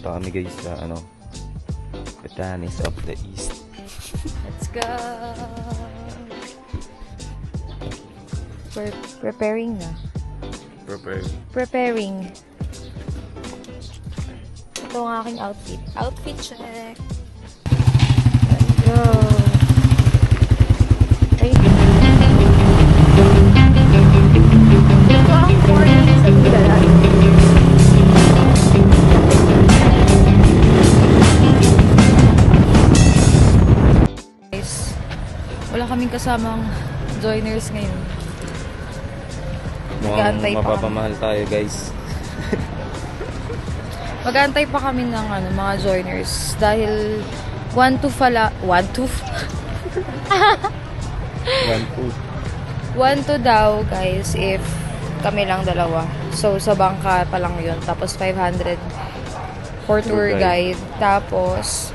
Punta kami guys sa Batanes of the East. Let's go! We're preparing na. Preparing. Ito ang aking outfit. Outfit check! Let's go! Ay! Ito ang morning sa Bigalan. Wala kaming kasamang joiners ngayon. Mukhang mapapamahal tayo guys. Mag-aantay pa kami ng mga joiners dahil 1-2 daw guys if kami lang dalawa. So sa bangka pa lang yun. Tapos 500 for tour guide. Tapos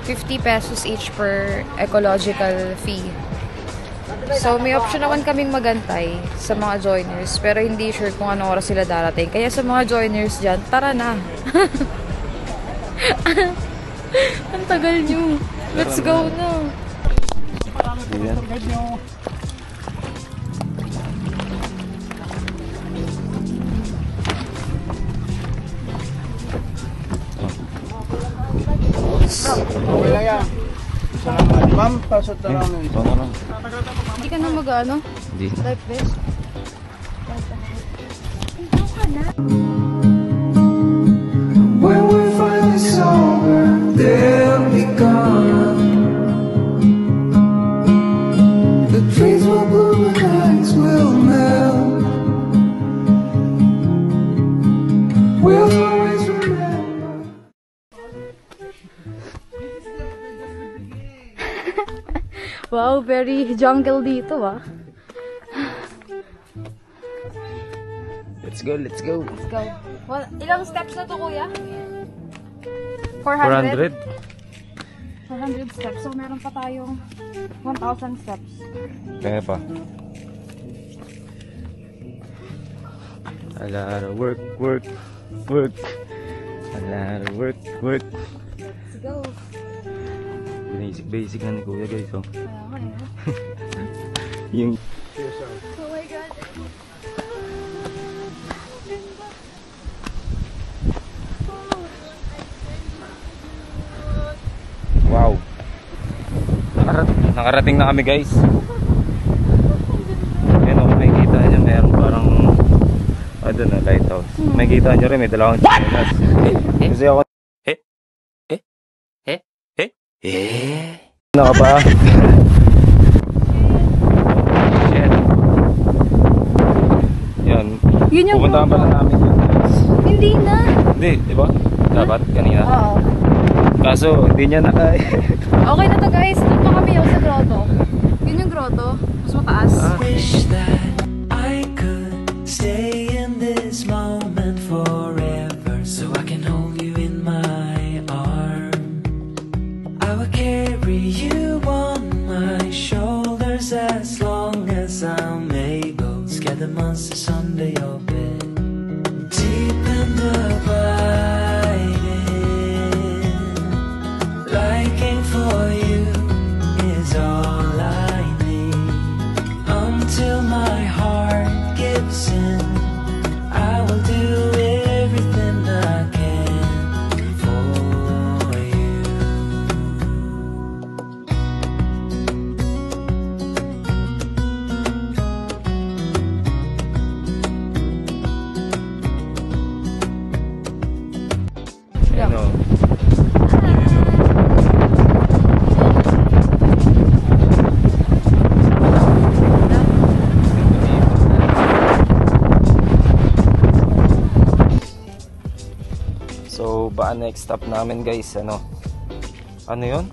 50 pesos each per ecological fee. So, may option naman kaming magantay sa mga joiners. Pero hindi sure kung anong oras sila darating. Kaya sa mga joiners dyan, tara na! Ang tagal nyo! Let's go na! Ma'am, pasot na lang. Hindi ka na mag-ano? Hindi. Life vest? When we're finally sober, they'll be gone. The trees will bloom, the nights will melt. We'll always remember. Wow, very jungle dito ah. Let's go, let's go. Let's go. Well, ilang steps na to kuya? 400? 400 steps. So, meron pa tayong 1,000 steps. Kaya pa. A lot of work. A lot of work. Let's go. Basic na ni Kuya guys. Oh. Kaya Yung oh my God. wow. Nakarating na kami guys. Yan o, may kita nyo. Meron parang doon na lighthouse. May kita nyo rin. May dalawang chinelas. Kasi ako Naka ba? Shit. Yan. Yun yung pupuntahan pala namin yun guys. Hindi na. Hindi, di ba? Dapat kanina. Oo. Kaso hindi niya nakaya. Okay na to guys. Doon pa kami sa grotto. Yun yung grotto. Mas mataas. Wish that I could stay in this moment forever, so I can hold you in my arms. I will carry you on my shoulders as long as I'm able. Scare the monsters under your bed. Deep in the liking for you is all I need. Until my heart gives in, I will do everything I can for you. Ano? So, ba next stop namin guys, ano yun?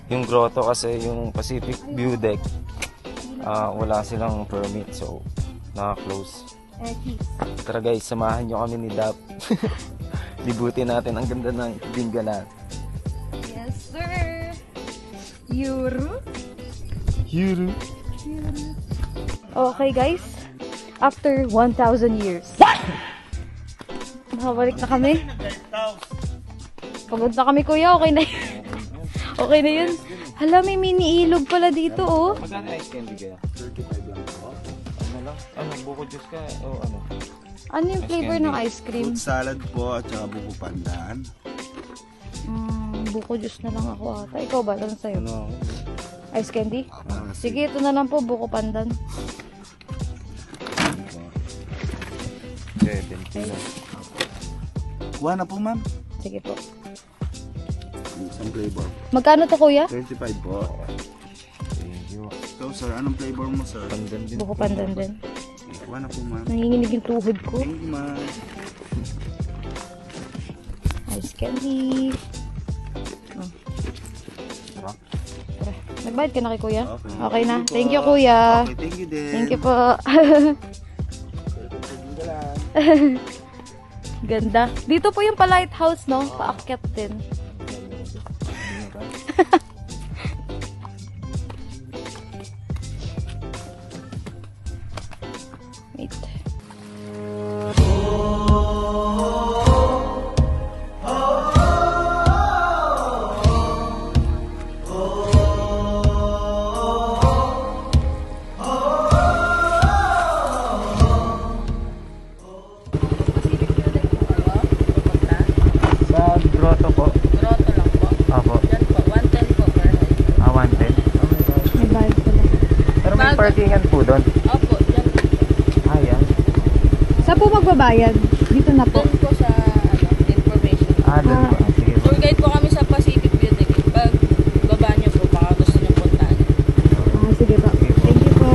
Yung grotto kasi, yung Pacific View Deck, wala silang permit, so naka-close. Tara guys, samahan nyo kami ni Dap. Libutin natin ang ganda ng Bingalan. Yes sir. Yuru. Yuru. Okay guys, after 1,000 years, Nakabalik na kami. Pagod na kami, kuya. Okay na yun. Okay na yun. Hala, may mini ilog pala dito, oh. Magkano ice candy kaya? 35 lang po. Ano lang? Ano, buko juice ka? O ano? Ano yung flavor ng ice cream? Fruit salad po at saka buko pandan. Buko juice na lang ako ata. Ikaw ba? Ano sa'yo? Ano? Ice candy? Sige, ito na lang po. Buko pandan. 70 lang. Kuha na po, ma'am. Sige po. Isang flavor. Magkano to, kuya? 25 po. Thank you. So, sir, anong flavor mo, sir? Pandan din. Buko pandan din. Kuha na po, ma'am. Nanginginig yung tuhod ko. Thank you, ma'am. Ice candy. Sarap. Tara. Nagbayad ka na kay kuya? Okay. Okay na. po. Thank you, kuya. Okay, thank you din. Thank you po. Ganda. Dito po yung pa-lighthouse, no? Paakyat din. Wait. Sa grotto po. Grotto lang po. Apo. Yan po, 110 po per head. 110. May bayad pala. Pero may Bago. parkingan po doon. Opo, dyan po. Ah, yan. Saan po magbabayad? Dito na po. Doon po sa information. Ah, doon po. Ah, sige po. Tour guide po kami sa Pacific Building. Pag baba nyo po, baka gusto nyo puntahan. Ah, sige po. Thank you po.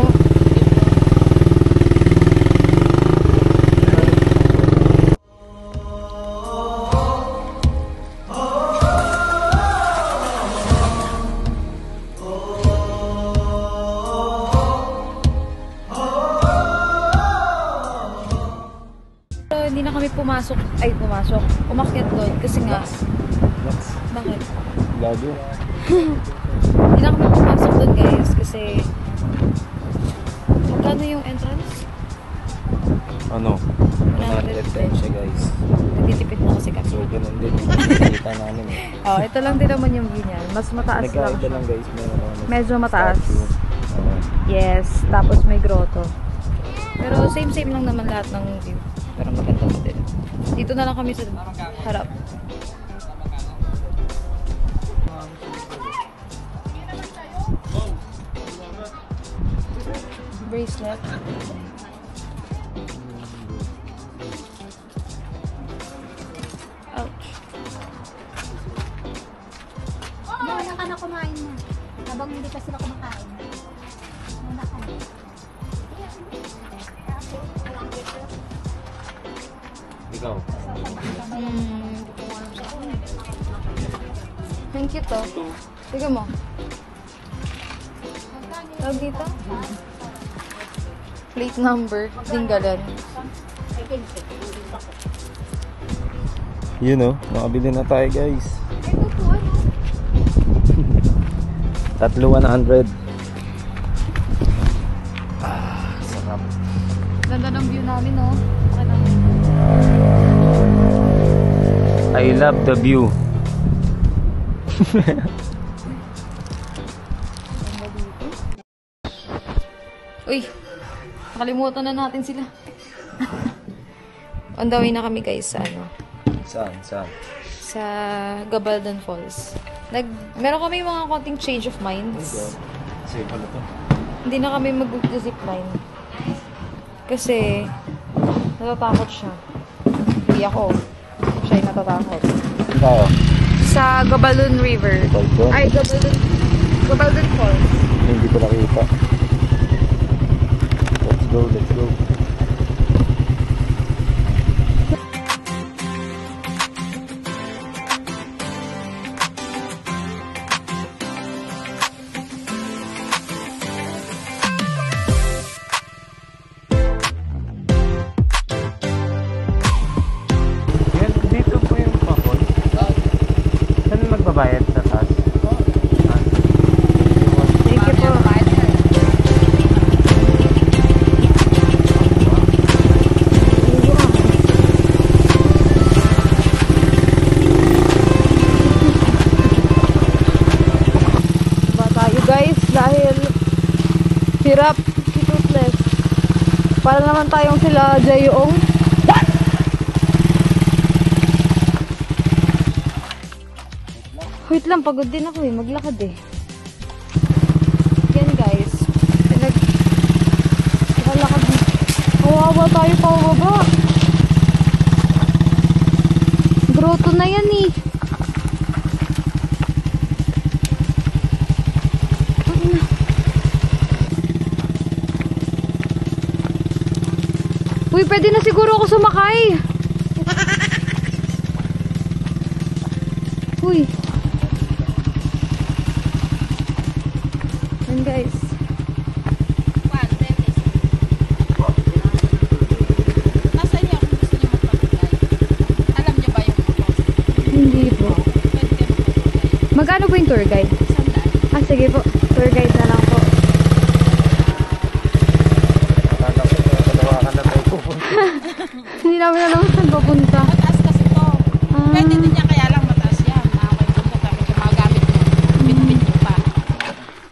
Pero hindi na kami pumasok. Umakyat doon kasi nga. Max. Bakit? Gago. Hindi na kami pumasok doon, guys, kasi magkano yung entrance? Ano? 110 siya, guys. Nagtitipid na kasi kami. So, ganun din. Kita namin eh. Oh, ito lang din naman yung view niyan. Mas mataas lang Nagkakita siya. lang, guys. Meron ako ng Medyo mataas. statue. Oo. Yes, tapos may grotto. Pero same lang naman lahat ng view. Pero maganda pa din. Dito na lang kami sa harap. Bracelet. Ouch. Muna ka na kumain mo. Habang hindi pa sila kumakain. Muna ka na. Ikaw. Thank you to. Sige mo. Tawag dito? Plate number. Dinggalan. Yun oh. Nakabili na tayo, guys. Ito po, ano? Tatlo 100. Ah, sarap. Ganda ng view namin, no? Okay lang. I love the view. Uy! Nakalimutan na natin sila. On the way na kami, guys, sa ano? Saan? Saan? Sa Gabaldon Falls. Meron kami mga konting change of minds. Safe pala to. Hindi na kami mag-zipline. Kasi, natatakot siya. Hindi ako. Siya yung natatakot. Tayo. Sa Gabaldon River. Gabaldon? Ay, Gabaldon Falls. Hindi ko nakita. Let's go, let's go. Yan, dito po yung pakol. Saan magbabayad sa taas? Thank you po. Gap, si Toothless. Para naman tayong sila Jayong. Wait lang, pagod din ako eh. Maglakad eh. Yan guys. Nakalakad. Kawawa tayo pababa. Grotto na yan eh. Uy, pwede na siguro ako sumakay. Uy. Yan guys. Nasaan niya kung gusto niyo magpapagay? Alam niyo ba yung Hindi po. pwede kayo magpapagay? Magkano po yung tour guide? Sandaan. Ah, sige po. Tour guide na lang po. Akala ko katawakan na tayo pupunta. Hindi namin alam saan papunta. Mataas kasi to. Ah. Pwede din niya kaya lang mataas yan. Nakakaipunta kami kung magamit mo. Pinipin mo pa.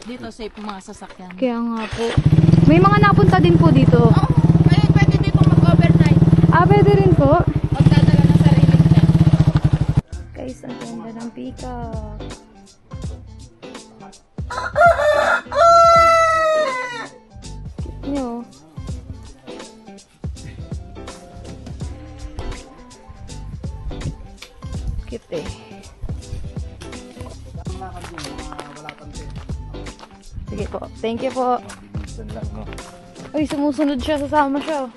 Dito safe yung mga sasakyan. Kaya nga po. May mga napunta din po dito. Oo, pwede dito mag-overnight. Ah, pwede rin po. Magdadala ng sariling tent. Guys, ang ganda ng peacock. Cute nyo. Cute eh. Sige po. Thank you po. Minsan lang, no? Uy, sumusunod siya. Sasama siya.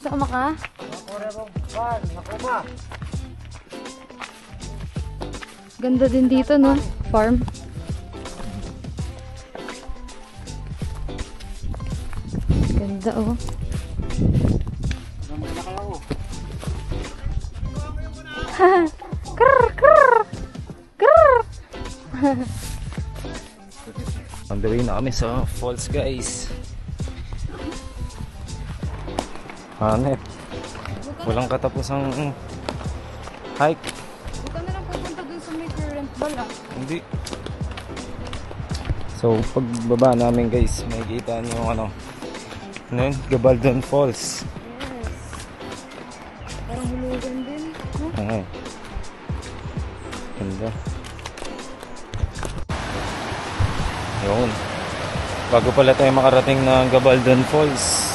Sasama ka? Ganda din dito, no? Farm. Ganda, oh. Krrr, krrr, krrr. On the way na kami sa falls, guys. Hanep. Walang katapusang hike. Buka na lang pupunta dun sa may current bala. Hindi. So, pagbaba namin, guys, makikita niyo yung ano yun? Gabaldon Falls. Yes. Parang hulugan din. No? Okay. Ganda. Yun. Bago pala tayo makarating ng Gabaldon Falls,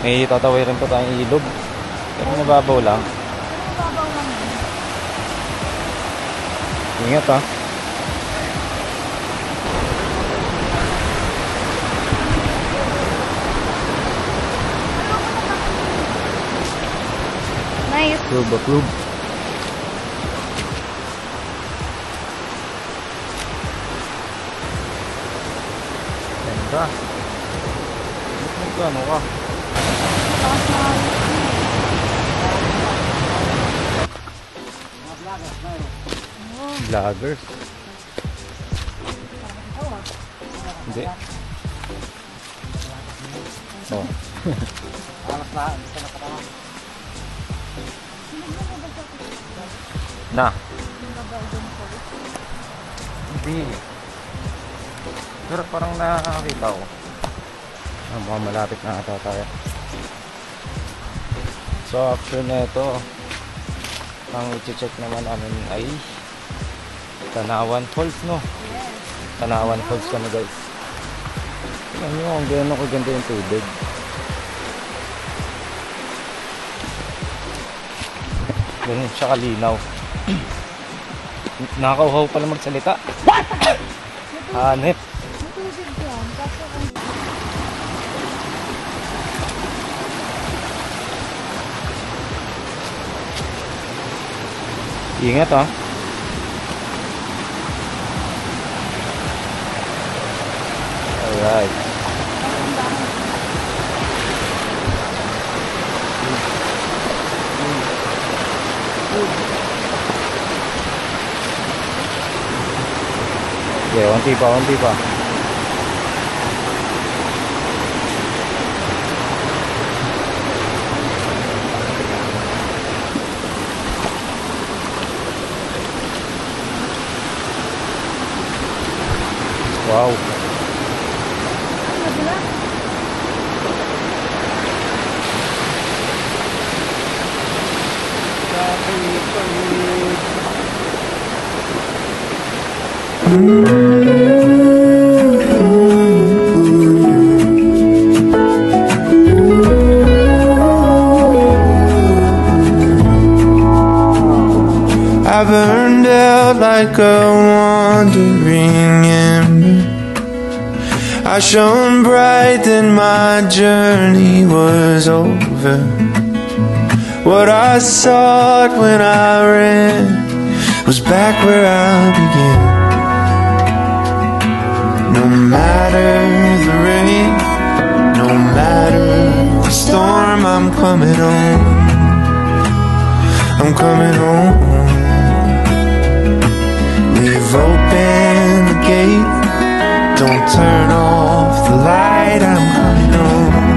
may tatawirin pa tayong ilog. Pero mababaw lang. Mababaw lang din. Ingat ha. Nice. Klub. Ganda. Ano ka? Vlogger. Hindi. Oh. Na. Hindi. Pero parang nakakita ko. Mukhang malapit na ata tayo. So after na ito, ang i-check naman namin ay Tanawan Falls, no? Tanawan Falls kami, guys. Tingnan nyo kung gano'n kaganda yung tubig. Ganun siya kalinaw. Nakakauhaw pala magsalita. What? Hanep. Matubig yan. Kaso ang... Ingat ha. Alright. Okay, unti pa. Wow. I burned out like a wandering ember. I shone bright, then my journey was over. What I sought when I ran was back where I began. No matter the rain, no matter the storm, I'm coming home. I'm coming home. We've opened the gate, don't turn off the light, I'm coming home.